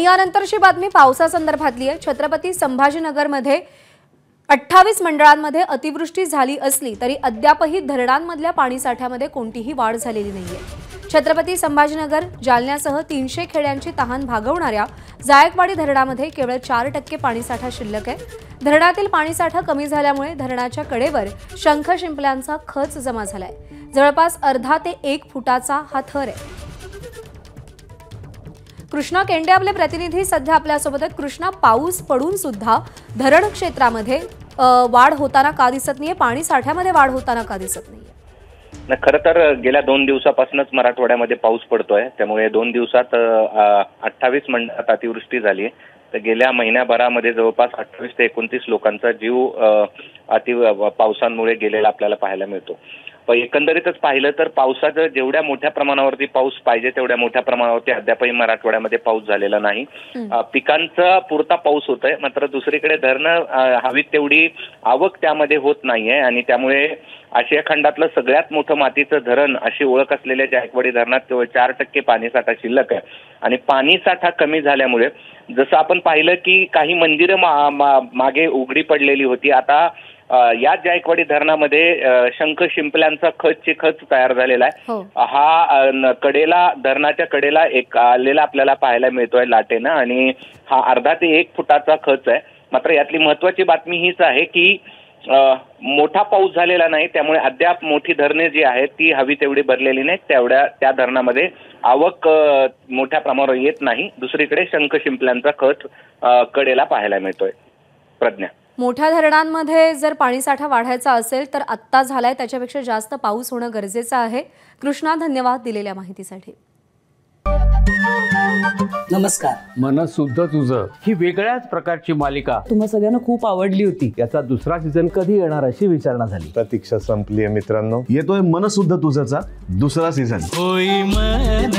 यानंतरची बातमी पावसासंदर्भातली आहे। छत्रपती संभाजीनगरमध्ये 28 मंडळांमध्ये अतिवृष्टी झाली असली तरी अद्यापही धरणांमधल्या पाणीसाठ्यामध्ये कोणतीही वाढ झालेली नाहीये। छत्रपती संभाजीनगर जालन्यासह 300 खेड्यांची तहान भागवणाऱ्या जायकवाडी धरणामध्ये केवळ 4% पाणीसाठा शिल्लक आहे। धरणातील पाणीसाठा कमी झाल्यामुळे धरणाच्या कडेवर शंख शिंपल्यांचा खच जमा झालाय। जवळपास अर्धा ते 1 फुटाचा हा थर आहे। कृष्णा केंडे आपले प्रतिनिधी सध्या आपल्यासोबत आहेत। कृष्णा, पाऊस पडून सुद्धा धरण क्षेत्रामध्ये वाढ होताना का दिसत नाहीये, पाणी साठ्यामध्ये वाढ होताना का दिसत नाहीये? खरं तर गेल्या 2 दिवसापासूनच मराठवाड्यामध्ये पाऊस पडतोय, त्यामुळे 2 दिवसात 28 मंडळात अतिवृष्टी झाली आहे। तर गेल्या महिन्याभरामध्ये जवळपास 28 ते 29 लोकांचा जीव पावसामुळे गेलेला आपल्याला पाहायला मिळतो। पण एकंदरीतच पाहिलं तर पावसाचं जेवढ्या मोठ्या प्रमाणावरती पाऊस पाहिजे तेवढ्या मोठ्या प्रमाणावरती अद्यापही मराठवाड्यामध्ये पाऊस झालेला नाही। पिकांचा पुरता पाऊस होतोय, मात्र दुसरीकडे धरणं हवीत तेवढी आवक त्यामध्ये होत नाहीये आणि त्यामुळे आशिया खंडातलं सगळ्यात मोठं मातीचं धरण अशी ओळख असलेल्या जायकवाडी धरणात केवळ 4% पाणीसाठा शिल्लक आहे आणि पाणीसाठा कमी झाल्यामुळे जसं आपण पाहिलं की काही मंदिरं मागे उघडी पडलेली होती, आता या जायकवाडी धरणामध्ये शंख शिंपल्यांचा खच तयार झालेला आहे। हा कडेला धरणाच्या कडेला एक आलेला आपल्याला पाहायला मिळतोय लाटेनं आणि हा अर्धा ते 1 फुटाचा खच आहे। मात्र यातली महत्वाची बातमी हीच आहे की मोठा पाऊस झालेला नाही, त्यामुळे अद्याप मोठी धरणे जी आहेत ती हवी तेवढी भरलेली नाहीत, त्या धरणामध्ये आवक मोठ्या प्रमाणावर येत नाही। दुसरीकडे शंख शिंपल्यांचा खच कडेला पाहायला मिळतोय। प्रज्ञा, मोठ्या धरणांमध्ये जर पाणीसाठा वाढायचा असेल तर आत्ता झालाय त्याच्यापेक्षा जास्त पाऊस होणं गरजेचं आहे। कृष्णा, धन्यवाद दिलेल्या माहितीसाठी। नमस्कार। मन सुद्धा तुझं ही वेगळ्याच प्रकारची मालिका तुम्हा सगळ्यांना खूप आवडली होती। याचा दुसरा सीझन कधी येणार अशी विचारणा झाली। प्रतीक्षा संपली आहे मित्रांनो, येतोय मन सुद्धा तुझंचा दुसरा सीझन। होई मन